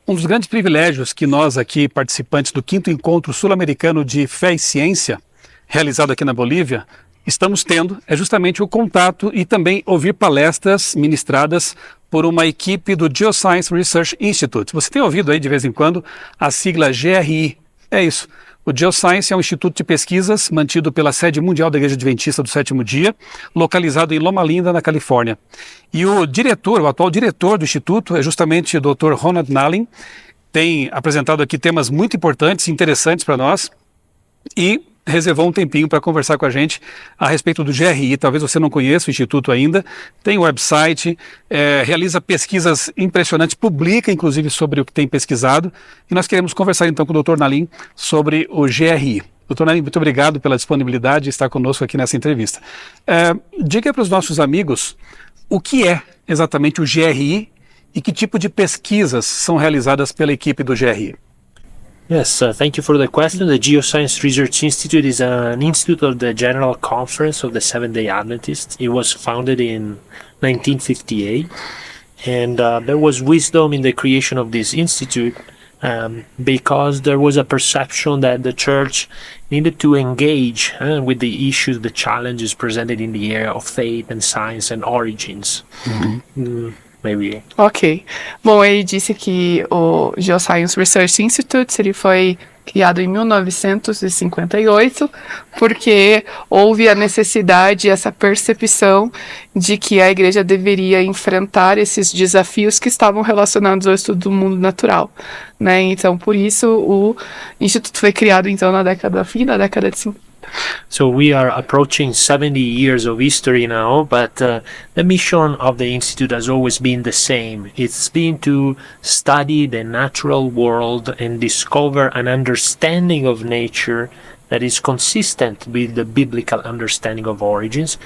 Um dos grandes privilégios que nós aqui, participantes do 5º Encontro Sul-Americano de Fé e Ciência, realizado aqui na Bolívia, estamos tendo é justamente o contato e também ouvir palestras ministradas por uma equipe do Geoscience Research Institute. Você tem ouvido aí de vez em quando a sigla GRI? É isso. O Geoscience é um instituto de pesquisas mantido pela sede mundial da Igreja Adventista do Sétimo Dia, localizado em Loma Linda, na Califórnia. E o atual diretor do instituto é justamente o Dr. Ronald Nalin. Tem apresentado aqui temas muito importantes e interessantes para nós e reservou um tempinho para conversar com a gente a respeito do GRI. Talvez você não conheça o Instituto ainda, tem um website, realiza pesquisas impressionantes, publica inclusive sobre o que tem pesquisado, e nós queremos conversar então com o Dr. Nalin sobre o GRI. Dr. Nalin, muito obrigado pela disponibilidade de estar conosco aqui nessa entrevista. Diga para os nossos amigos o que é exatamente o GRI e que tipo de pesquisas são realizadas pela equipe do GRI. Yes, thank you for the question. The Geoscience Research Institute is an institute of the General Conference of the Seventh-day Adventists. It was founded in 1958, and there was wisdom in the creation of this institute because there was a perception that the church needed to engage with the issues, the challenges presented in the area of faith and science and origins. Maybe. Ok. Bom, ele disse que o Geoscience Research Institute ele foi criado em 1958 porque houve a necessidade, essa percepção de que a igreja deveria enfrentar esses desafios que estavam relacionados ao estudo do mundo natural, né? Então, por isso, o Instituto foi criado então fim da década de 50. So we are approaching 70 years of history now, but the mission of the Institute has always been the same. It's been to study the natural world and discover an understanding of nature that is consistent with the biblical understanding of origins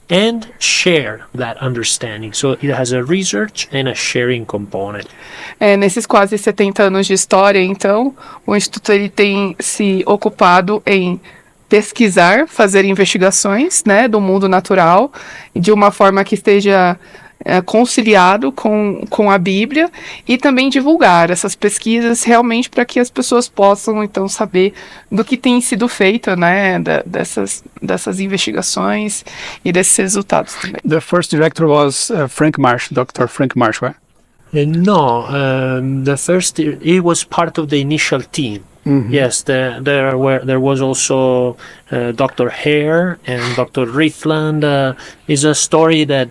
and share that understanding. So it has a research and a sharing component. Nesses quase 70 anos de história, então, o Instituto ele tem se ocupado em pesquisar, fazer investigações, né, do mundo natural de uma forma que esteja conciliado com a Bíblia e também divulgar essas pesquisas realmente para que as pessoas possam então saber do que tem sido feito, né, dessas investigações e desses resultados também. The first director was Frank Marsh, Dr. Frank Marsh, right? No, the first it was part of the initial team. Mm-hmm. Yes, there was also Dr. Hare and Dr. Riefland. Is a story that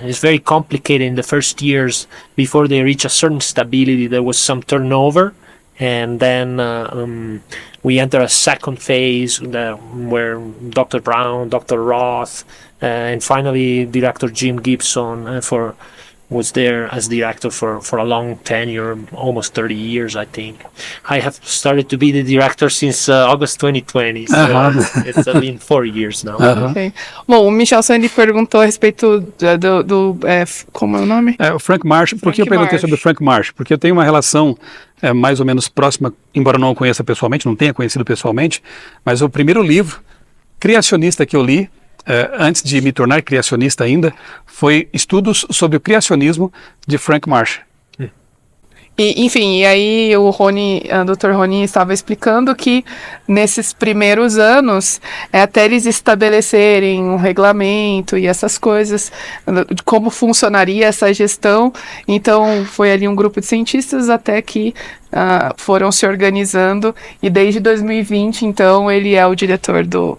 is very complicated in the first years. Before they reach a certain stability, there was some turnover, and then we enter a second phase where Dr. Brown, Dr. Roth, and finally Director Jim Gibson was there as director for a long tenure, almost 30 years, I think. I have started to be the director since August 2020, so it's been 4 years now. Okay. Bom, o Michel Sandy perguntou a respeito do como é o nome? O Frank Marsh. Por que eu perguntei sobre o Frank Marsh? Porque eu tenho uma relação mais ou menos próxima, embora não o conheça pessoalmente, não tenha conhecido pessoalmente, mas o primeiro livro criacionista que eu li, antes de me tornar criacionista ainda, foi Estudos sobre o Criacionismo, de Frank Marsh. E aí o Dr. Rony estava explicando que nesses primeiros anos, até eles estabelecerem um regulamento e essas coisas, de como funcionaria essa gestão, então foi ali um grupo de cientistas até que foram se organizando, e desde 2020, então, ele é o diretor do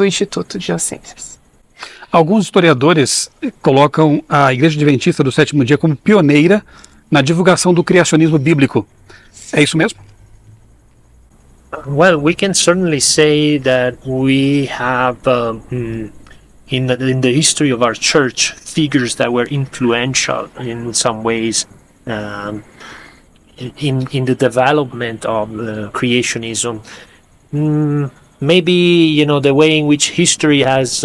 Instituto de Geociências. Alguns historiadores colocam a Igreja Adventista do Sétimo Dia como pioneira na divulgação do criacionismo bíblico. É isso mesmo? Well, we can certainly say that we have in the history of our church figures that were influential in some ways in the development of creationism. Maybe, the way in which history has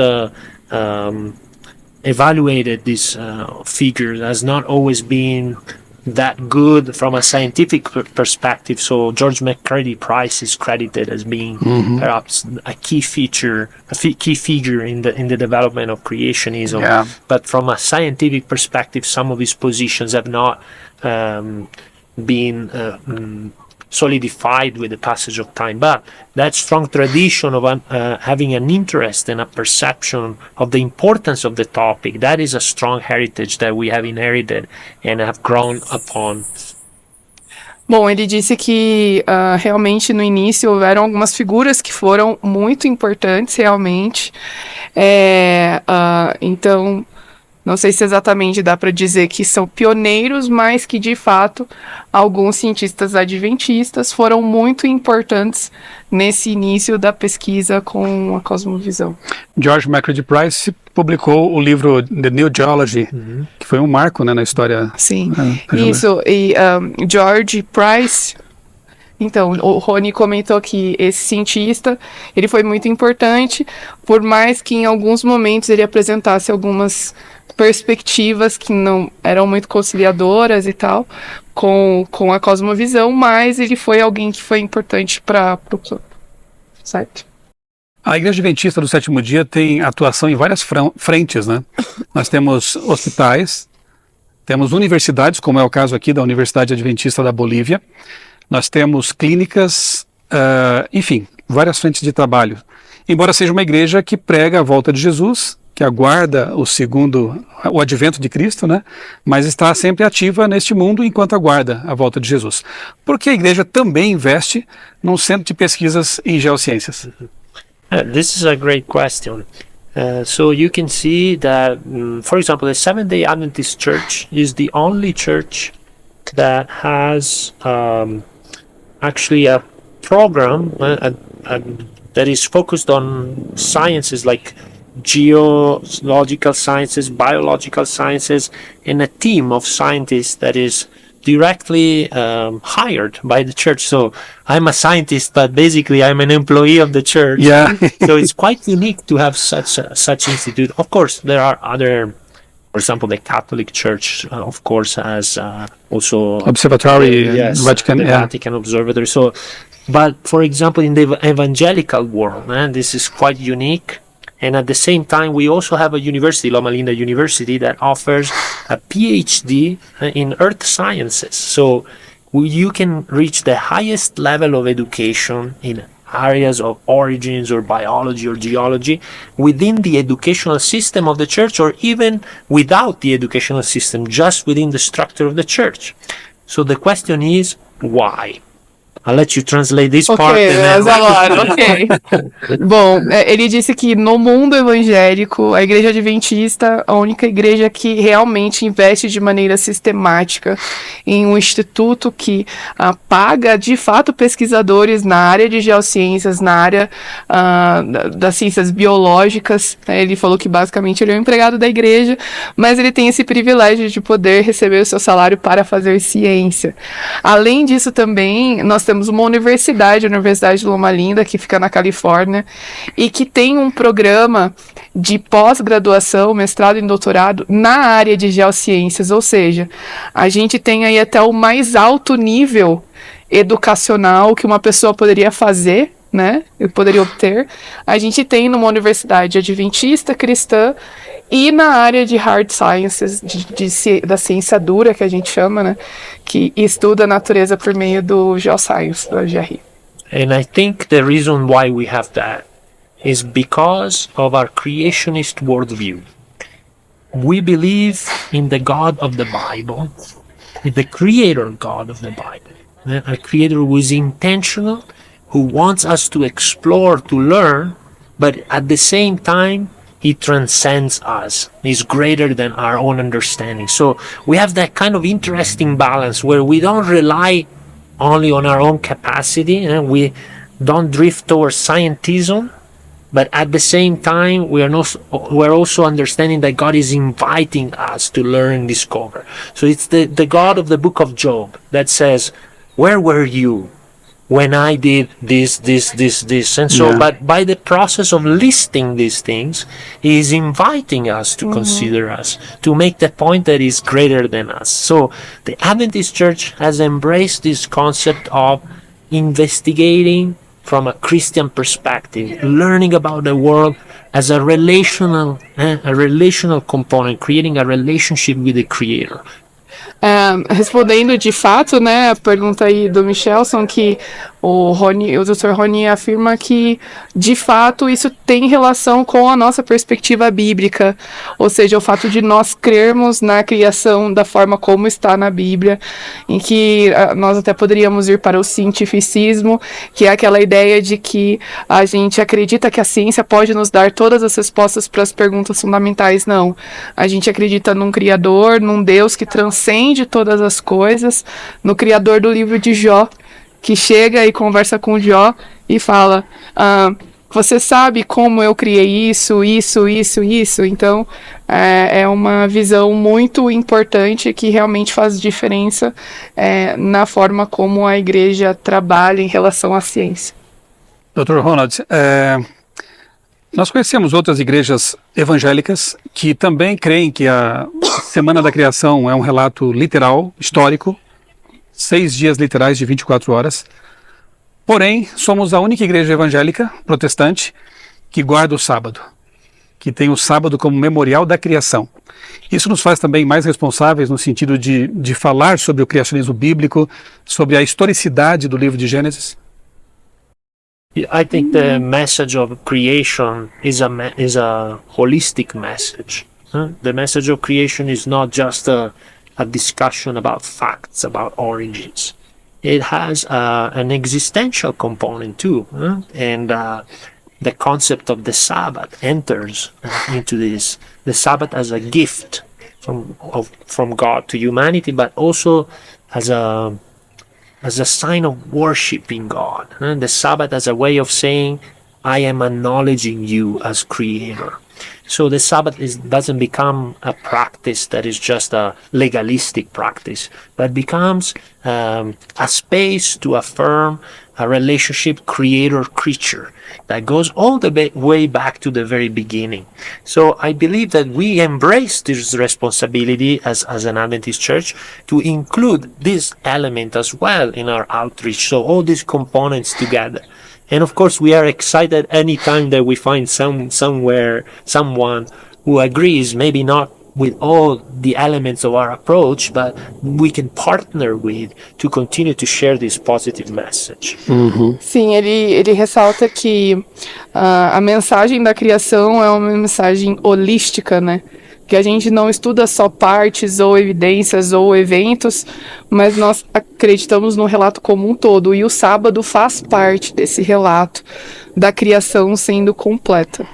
evaluated these figures has not always been that good from a scientific perspective. So George McCready Price is credited as being perhaps a key figure in the development of creationism. Yeah. But from a scientific perspective, some of his positions have not been solidified with the passage of time. But that strong tradition of having an interest and a perception of the importance of the topic, that is a strong heritage that we have inherited and have grown upon. Bom, ele disse que realmente no início houveram algumas figuras que foram muito importantes realmente. Então, não sei se exatamente dá para dizer que são pioneiros, mas que de fato alguns cientistas adventistas foram muito importantes nesse início da pesquisa com a cosmovisão. George MacReady Price publicou o livro The New Geology, que foi um marco, né, na história. Sim, isso. E George Price, então, o Rony comentou que esse cientista, ele foi muito importante, por mais que em alguns momentos ele apresentasse algumas perspectivas que não eram muito conciliadoras e tal, com a cosmovisão, mas ele foi alguém que foi importante para o certo? A Igreja Adventista do Sétimo Dia tem atuação em várias frentes, né? Nós temos hospitais, temos universidades, como é o caso aqui da Universidade Adventista da Bolívia, nós temos clínicas, enfim, várias frentes de trabalho. Embora seja uma igreja que prega a volta de Jesus, que aguarda o advento de Cristo, né? Mas está sempre ativa neste mundo enquanto aguarda a volta de Jesus. Porque a igreja também investe num centro de pesquisas em geociências. This is a great question. So you can see that, for example, the Seventh-day Adventist Church is the only church that has actually a program that is focused on sciences like geological sciences, biological sciences, and a team of scientists that is directly hired by the church. So I'm a scientist, but basically I'm an employee of the church. Yeah. So it's quite unique to have such institute. Of course, there are other, for example, the Catholic Church, of course, has also Observatory, Vatican, the Vatican Observatory. So, but for example, in the evangelical world, this is quite unique. And at the same time, we also have a university, Loma Linda University, that offers a PhD in earth sciences. So you can reach the highest level of education in areas of origins or biology or geology within the educational system of the church, or even without the educational system, just within the structure of the church. So the question is, why? I'll let you translate this part. Ok. Bom, ele disse que no mundo evangélico, a Igreja Adventista, a única igreja que realmente investe de maneira sistemática em um instituto que paga, de fato, pesquisadores na área de geociências, na área das ciências biológicas. Ele falou que, basicamente, ele é um empregado da igreja, mas ele tem esse privilégio de poder receber o seu salário para fazer ciência. Além disso, também, nós temos uma universidade, a Universidade de Loma Linda, que fica na Califórnia, e que tem um programa de pós-graduação, mestrado e doutorado na área de geociências, ou seja, a gente tem aí até o mais alto nível educacional que uma pessoa poderia fazer, né, eu poderia obter, a gente tem numa universidade adventista, cristã, e na área de hard sciences, da ciência dura, que a gente chama, né, que estuda a natureza por meio do geoscience, do GRI. And I think the reason why we have that is because of our creationist worldview. We believe in the God of the Bible, in the creator God of the Bible, a creator who is intentional, who wants us to explore, to learn, but at the same time, he transcends us. He's greater than our own understanding. So we have that kind of interesting balance where we don't rely only on our own capacity, and we don't drift towards scientism, but at the same time, we're also understanding that God is inviting us to learn and discover. So it's the God of the book of Job that says, where were you when I did this? And so, but by the process of listing these things, he is inviting us to consider us, to make the point that is greater than us. So the Adventist Church has embraced this concept of investigating from a Christian perspective, learning about the world as a relational component, creating a relationship with the Creator. Respondendo de fato, né, a pergunta aí do Michelson, que o Dr. Rony afirma que, de fato, isso tem relação com a nossa perspectiva bíblica, ou seja, o fato de nós crermos na criação da forma como está na Bíblia, em que nós até poderíamos ir para o cientificismo, que é aquela ideia de que a gente acredita que a ciência pode nos dar todas as respostas para as perguntas fundamentais. Não, a gente acredita num Criador, num Deus que transcende todas as coisas, no Criador do livro de Jó, que chega e conversa com Jó e fala, você sabe como eu criei isso. Então, é uma visão muito importante que realmente faz diferença na forma como a igreja trabalha em relação à ciência. Dr. Ronald, nós conhecemos outras igrejas evangélicas que também creem que a Semana da Criação é um relato literal, histórico, 6 dias literais de 24 horas. Porém, somos a única igreja evangélica protestante que guarda o sábado, que tem o sábado como memorial da criação. Isso nos faz também mais responsáveis no sentido de falar sobre o criacionismo bíblico, sobre a historicidade do livro de Gênesis? I think the message of creation is a holistic message. The message of creation is not just a discussion about facts, about origins. It has an existential component too, and the concept of the Sabbath enters into this. The Sabbath as a gift from God to humanity, but also as a sign of worshiping God. The Sabbath as a way of saying, I am acknowledging you as creator. So the Sabbath doesn't become a practice that is just a legalistic practice, but becomes a space to affirm a relationship creator-creature that goes all the way back to the very beginning. So I believe that we embrace this responsibility as an Adventist church to include this element as well in our outreach. So all these components together. And of course, we are excited anytime that we find someone who agrees, maybe not with all the elements of our approach, but we can partner with to continue to share this positive message. Sim, ele ressalta que a mensagem da criação é uma mensagem holística, né? Que a gente não estuda só partes ou evidências ou eventos, mas nós acreditamos no relato como um todo, e o sábado faz parte desse relato da criação sendo completa.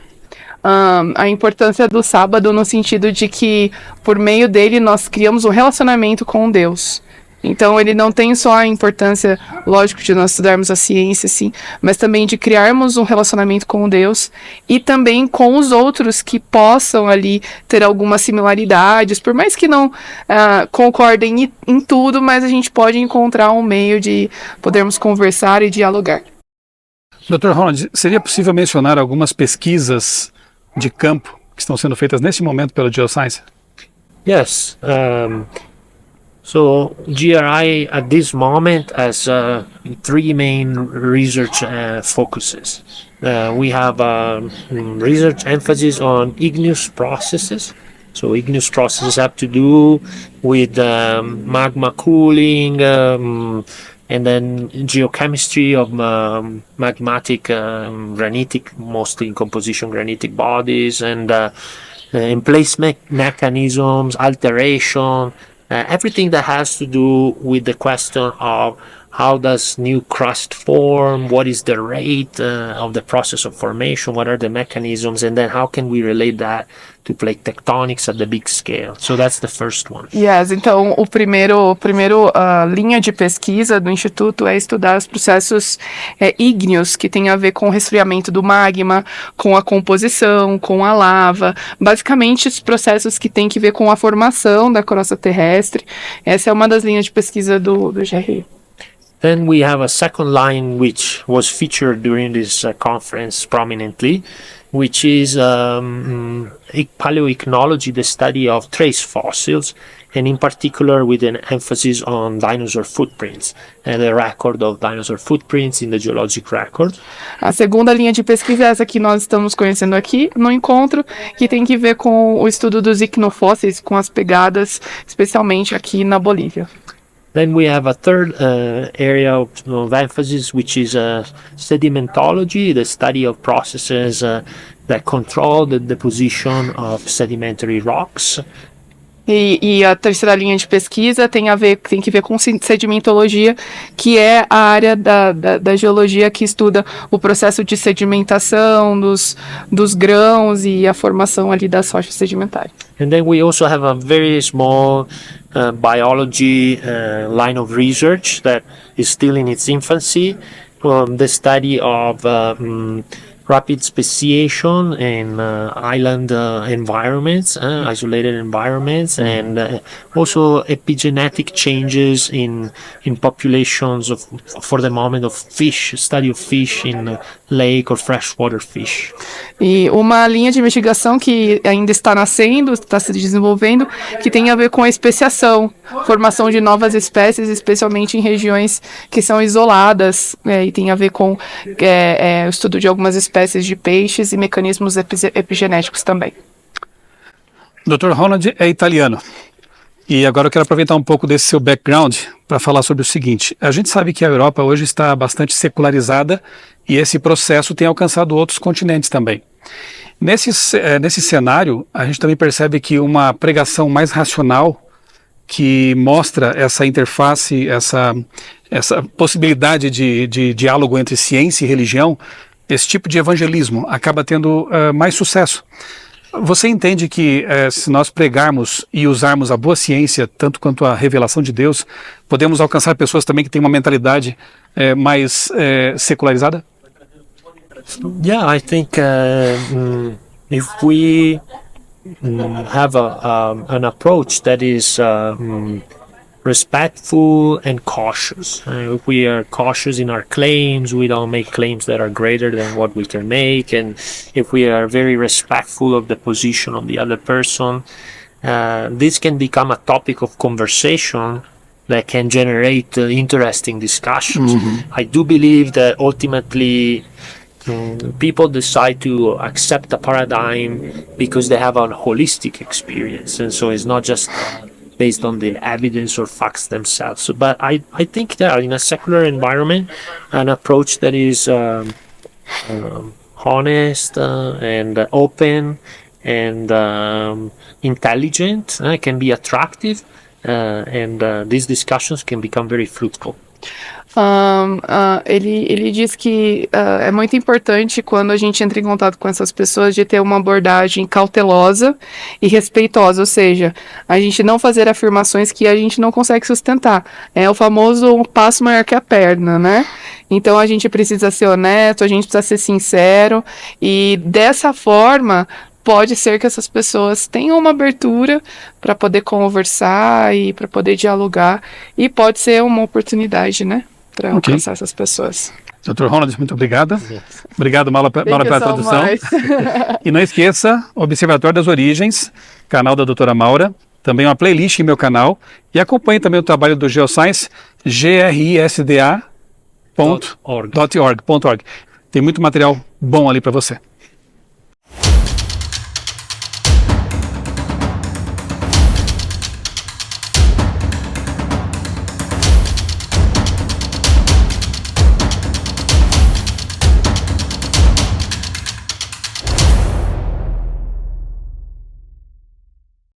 A importância do sábado no sentido de que, por meio dele, nós criamos um relacionamento com Deus. Então, ele não tem só a importância, lógico, de nós estudarmos a ciência, sim, mas também de criarmos um relacionamento com Deus e também com os outros que possam ali ter algumas similaridades, por mais que não concordem em tudo, mas a gente pode encontrar um meio de podermos conversar e dialogar. Dr. Ronald, seria possível mencionar algumas pesquisas de campo que estão sendo feitas nesse momento pela Geoscience? Yes. So GRI at this moment has 3 main research focuses. We have research emphasis on igneous processes. So igneous processes have to do with magma cooling, and then geochemistry of magmatic, granitic, mostly in composition granitic bodies, and emplacement mechanisms, alteration, everything that has to do with the question of how does new crust form, what is the rate of the process of formation, what are the mechanisms, and then how can we relate that to plate tectonics at the big scale. So that's the first one. Yes, então o primeiro linha de pesquisa do Instituto é estudar os processos ígneos, que tem a ver com o resfriamento do magma, com a composição, com a lava, basicamente os processos que tem que ver com a formação da crosta terrestre. Essa é uma das linhas de pesquisa do GRI. Then we have a second line which was featured during this conference prominently, which is paleoichnology, the study of trace fossils, and in particular with an emphasis on dinosaur footprints and the record of dinosaur footprints in the geologic record. A segunda linha de pesquisa é essa que nós estamos conhecendo aqui no encontro, que tem que ver com o estudo dos icnofósseis, com as pegadas, especialmente aqui na Bolívia. Then we have a third area of emphasis, which is sedimentology, the study of processes that control the deposition of sedimentary rocks. E a terceira linha de pesquisa tem que ver com sedimentologia, que é a área da geologia que estuda o processo de sedimentação dos grãos e a formação ali das rochas sedimentares. And then we also have a very small biology line of research that is still in its infancy, the study of rapid speciation in island environments, isolated environments, and also epigenetic changes in populations for the moment of fish, study of fish in lake or freshwater fish. E uma linha de investigação que ainda está nascendo, está se desenvolvendo, que tem a ver com a especiação, formação de novas espécies, especialmente em regiões que são isoladas, e tem a ver com o estudo de algumas espécies de peixes e mecanismos epigenéticos também. Dr. Ronald é italiano. E agora eu quero aproveitar um pouco desse seu background para falar sobre o seguinte. A gente sabe que a Europa hoje está bastante secularizada e esse processo tem alcançado outros continentes também. Nesse cenário, a gente também percebe que uma pregação mais racional, que mostra essa interface, essa possibilidade de diálogo entre ciência e religião, esse tipo de evangelismo acaba tendo mais sucesso. Você entende que se nós pregarmos e usarmos a boa ciência, tanto quanto a revelação de Deus, podemos alcançar pessoas também que têm uma mentalidade mais secularizada? Yeah, I think if we have an approach that is respectful and cautious. If we are cautious in our claims, we don't make claims that are greater than what we can make. And if we are very respectful of the position of the other person, this can become a topic of conversation that can generate interesting discussions. Mm-hmm. I do believe that ultimately people decide to accept a paradigm because they have a holistic experience. And so it's not just based on the evidence or facts themselves. So, but I think that in a secular environment, an approach that is honest and open and intelligent can be attractive, and these discussions can become very fruitful. Ele diz que é muito importante quando a gente entra em contato com essas pessoas de ter uma abordagem cautelosa e respeitosa, ou seja, a gente não fazer afirmações que a gente não consegue sustentar. É o famoso um passo maior que a perna, né? Então a gente precisa ser honesto, a gente precisa ser sincero e dessa forma pode ser que essas pessoas tenham uma abertura para poder conversar e para poder dialogar e pode ser uma oportunidade, né? Para alcançar essas pessoas. Dr. Ronald, muito obrigado. Obrigado, Maura, pela tradução. E não esqueça, Observatório das Origens, canal da doutora Maura, também uma playlist em meu canal. E acompanhe também o trabalho do Geoscience, grisda.org. Tem muito material bom ali para você.